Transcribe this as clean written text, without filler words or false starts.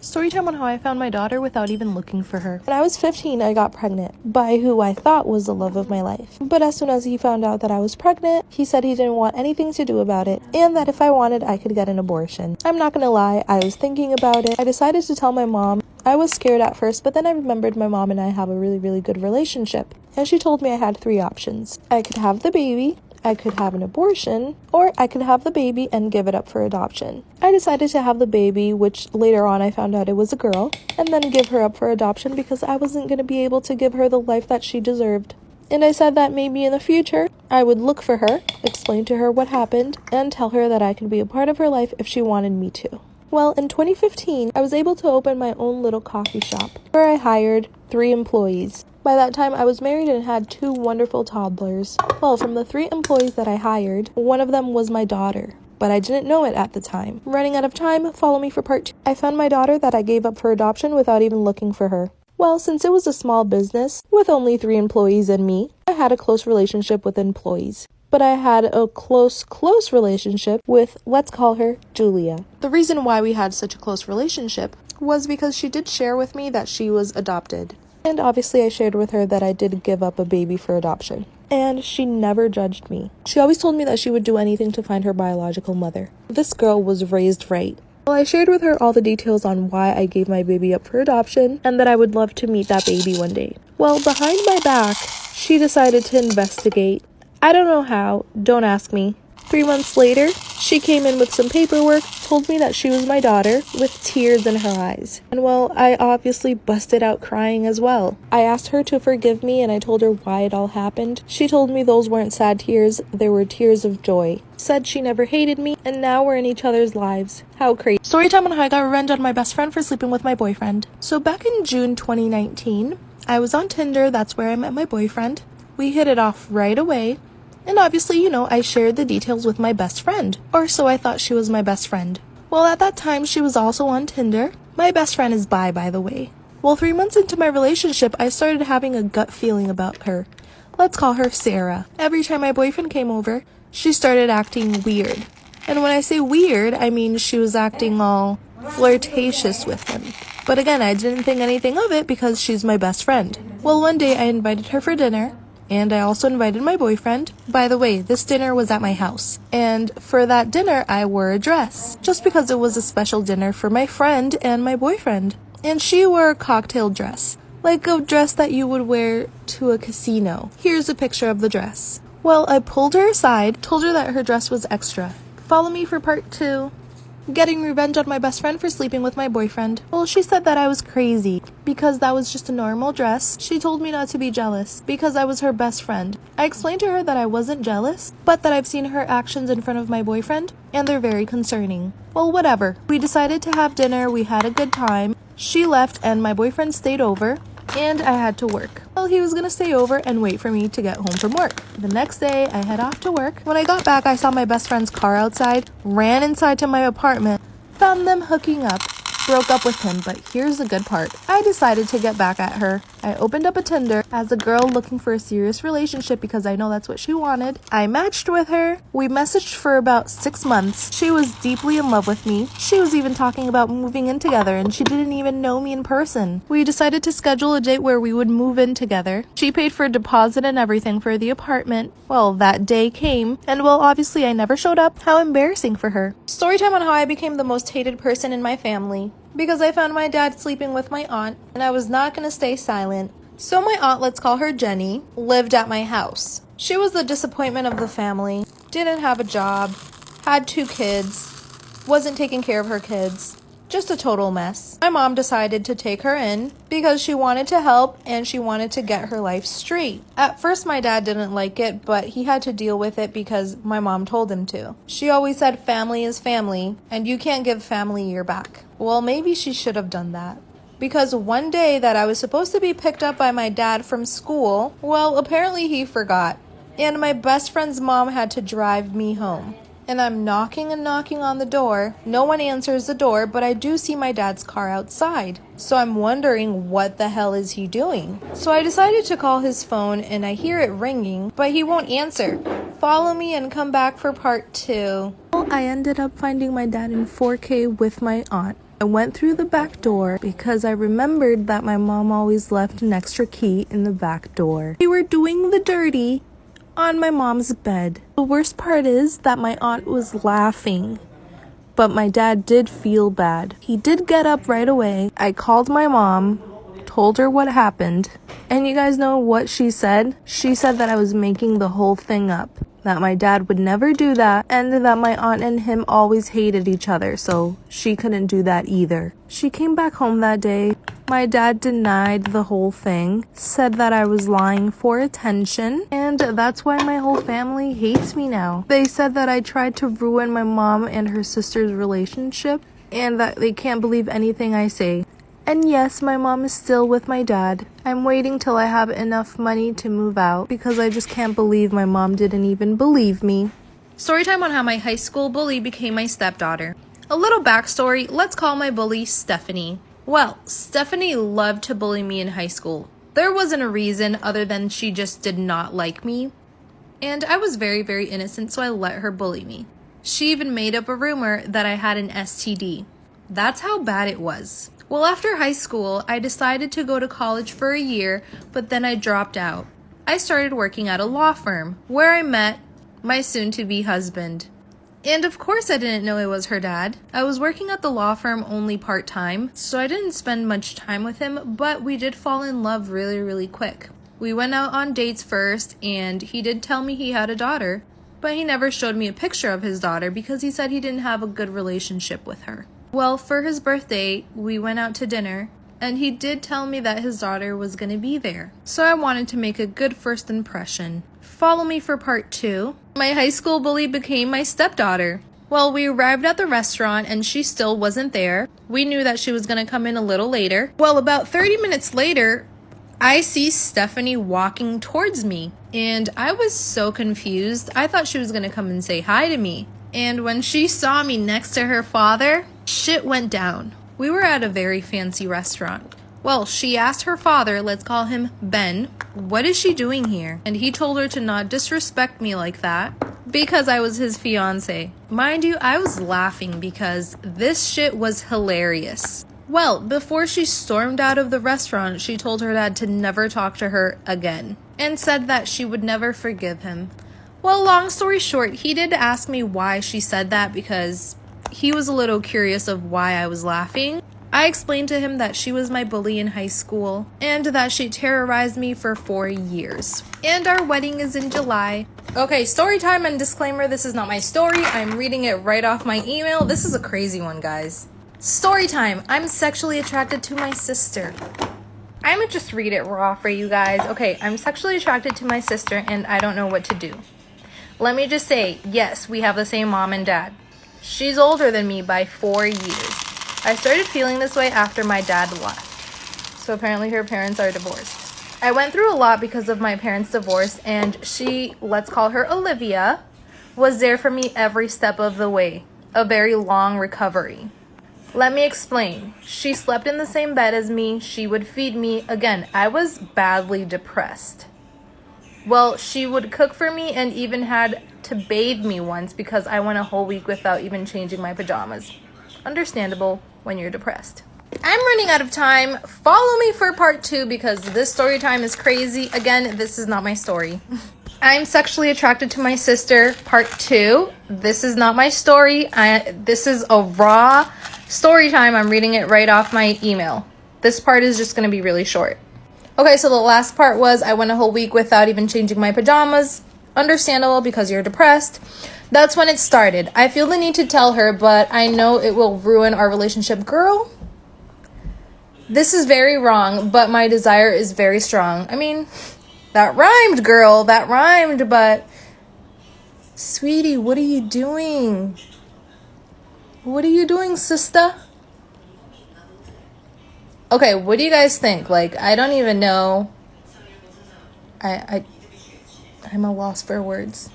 Storytime on how I found my daughter without even looking for her. When I was 15, I got pregnant by who I thought was the love of my life. But as soon as he found out that I was pregnant, he said he didn't want anything to do about it and that if I wanted, I could get an abortion. I'm not gonna lie, I was thinking about it. I decided to tell my mom. I was scared at first, but then I remembered my mom and I have a really good relationship. And she told me I had 3 options. I could have the baby, I could have an abortion, or I could have the baby and give it up for adoption. I decided to have the baby, which later on I found out it was a girl, and then give her up for adoption because I wasn't going to be able to give her the life that she deserved. And I said that maybe in the future, I would look for her, explain to her what happened, and tell her that I could be a part of her life if she wanted me to. Well, in 2015, I was able to open my own little coffee shop where I hired 3 employees. By that time, I was married and had 2 wonderful toddlers. Well, from the 3 employees that I hired, one of them was my daughter, but I didn't know it at the time. Running out of time, follow me for part 2. I found my daughter that I gave up for adoption without even looking for her. Well, since it was a small business with only 3 employees and me, I had a close relationship with employees. But I had a close relationship with, let's call her, Julia. The reason why we had such a close relationship was because she did share with me that she was adopted. And obviously I shared with her that I did give up a baby for adoption. And she never judged me. She always told me that she would do anything to find her biological mother. This girl was raised right. Well, I shared with her all the details on why I gave my baby up for adoption and that I would love to meet that baby one day. Well, behind my back, she decided to investigate. I don't know how, don't ask me. 3 months later, she came in with some paperwork, told me that she was my daughter, with tears in her eyes. And well, I obviously busted out crying as well. I asked her to forgive me and I told her why it all happened. She told me those weren't sad tears, they were tears of joy. Said she never hated me, and now we're in each other's lives. How crazy. Storytime on how I got revenge on my best friend for sleeping with my boyfriend. So back in June 2019, I was on Tinder, that's where I met my boyfriend. We hit it off right away. And obviously, I shared the details with my best friend. Or so I thought she was my best friend. Well, at that time, she was also on Tinder. My best friend is bi, by the way. Well, 3 months into my relationship, I started having a gut feeling about her. Let's call her Sarah. Every time my boyfriend came over, she started acting weird. And when I say weird, I mean she was acting all flirtatious with him. But again, I didn't think anything of it because she's my best friend. Well, one day I invited her for dinner. And I also invited my boyfriend. By the way, this dinner was at my house. And for that dinner, I wore a dress. Just because it was a special dinner for my friend and my boyfriend. And she wore a cocktail dress. Like a dress that you would wear to a casino. Here's a picture of the dress. Well, I pulled her aside, told her that her dress was extra. Follow me for part 2. Getting revenge on my best friend for sleeping with my boyfriend. Well, she said that I was crazy because that was just a normal dress. She told me not to be jealous because I was her best friend. I explained to her that I wasn't jealous, but that I've seen her actions in front of my boyfriend and they're very concerning. Well, whatever. We decided to have dinner, we had a good time. She left and my boyfriend stayed over. And I had to work. Well, he was gonna stay over and wait for me to get home from work. The next day, I head off to work. When I got back, I saw my best friend's car outside, ran inside to my apartment, found them hooking up, broke up with him, but here's the good part. I decided to get back at her. I opened up a Tinder as a girl looking for a serious relationship because I know that's what she wanted. I matched with her. We messaged for about 6 months. She was deeply in love with me. She was even talking about moving in together and she didn't even know me in person. We decided to schedule a date where we would move in together. She paid for a deposit and everything for the apartment. Well, that day came and well, obviously I never showed up. How embarrassing for her. Storytime on how I became the most hated person in my family. Because I found my dad sleeping with my aunt, and I was not going to stay silent. So my aunt, let's call her Jenny, lived at my house. She was the disappointment of the family, didn't have a job, had 2 kids, wasn't taking care of her kids. Just a total mess. My mom decided to take her in because she wanted to help and she wanted to get her life straight. At first, my dad didn't like it, but he had to deal with it because my mom told him to. She always said family is family and you can't give family your back. Well, maybe she should have done that. Because one day that I was supposed to be picked up by my dad from school, well, apparently he forgot. And my best friend's mom had to drive me home. And I'm knocking and knocking on the door. No one answers the door, but I do see my dad's car outside. So I'm wondering what the hell is he doing? So I decided to call his phone and I hear it ringing, but he won't answer. Follow me and come back for part 2. Well, I ended up finding my dad in 4K with my aunt. I went through the back door because I remembered that my mom always left an extra key in the back door. We were doing the dirty on my mom's bed. The worst part is that my aunt was laughing, but my dad did feel bad. He did get up right away. I called my mom, told her what happened, and you guys know what she said? She said that I was making the whole thing up, that my dad would never do that, and that my aunt and him always hated each other, so she couldn't do that either. She came back home that day. My dad denied the whole thing, said that I was lying for attention, and that's why my whole family hates me now. They said that I tried to ruin my mom and her sister's relationship, and that they can't believe anything I say. And yes, my mom is still with my dad. I'm waiting till I have enough money to move out because I just can't believe my mom didn't even believe me. Storytime on how my high school bully became my stepdaughter. A little backstory, let's call my bully Stephanie. Well, Stephanie loved to bully me in high school. There wasn't a reason other than she just did not like me. And I was very, very innocent, so I let her bully me. She even made up a rumor that I had an STD. That's how bad it was. Well, after high school, I decided to go to college for a year, but then I dropped out. I started working at a law firm, where I met my soon-to-be husband. And of course I didn't know it was her dad. I was working at the law firm only part-time, so I didn't spend much time with him, but we did fall in love really, really quick. We went out on dates first, and he did tell me he had a daughter, but he never showed me a picture of his daughter because he said he didn't have a good relationship with her. Well, for his birthday, we went out to dinner, and he did tell me that his daughter was going to be there. So I wanted to make a good first impression. Follow me for part 2. My high school bully became my stepdaughter. Well, we arrived at the restaurant, and she still wasn't there. We knew that she was going to come in a little later. Well, about 30 minutes later, I see Stephanie walking towards me, and I was so confused. I thought she was going to come and say hi to me. And when she saw me next to her father, shit went down. We were at a very fancy restaurant. Well, she asked her father, let's call him Ben, what is she doing here? And he told her to not disrespect me like that because I was his fiance. Mind you, I was laughing because this shit was hilarious. Well, before she stormed out of the restaurant, she told her dad to never talk to her again and said that she would never forgive him. Well, long story short, he did ask me why she said that because he was a little curious of why I was laughing. I explained to him that she was my bully in high school and that she terrorized me for 4 years. And our wedding is in July. Okay, story time and disclaimer, this is not my story. I'm reading it right off my email. This is a crazy one, guys. Story time. I'm sexually attracted to my sister. I'm gonna just read it raw for you guys. Okay, I'm sexually attracted to my sister and I don't know what to do. Let me just say, yes, we have the same mom and dad. She's older than me by 4 years. I started feeling this way after my dad left. So apparently her parents are divorced. I went through a lot because of my parents' divorce, and she, let's call her Olivia, was there for me every step of the way. A very long recovery. Let me explain. She slept in the same bed as me. She would feed me. Again, I was badly depressed. Well, she would cook for me and even had to bathe me once because I went a whole week without even changing my pajamas. Understandable when you're depressed. I'm running out of time. Follow me for part 2 because this story time is crazy. Again, this is not my story. I'm sexually attracted to my sister, part 2. This is not my story. This is a raw story time. I'm reading it right off my email. This part is just going to be really short. Okay, so the last part was I went a whole week without even changing my pajamas. Understandable because you're depressed. That's when it started. I feel the need to tell her, but I know it will ruin our relationship. Girl, this is very wrong, but my desire is very strong. I mean, that rhymed, girl. That rhymed, but sweetie, what are you doing? What are you doing, sister? Okay, what do you guys think? Like, I don't even know. I'm a loss for words.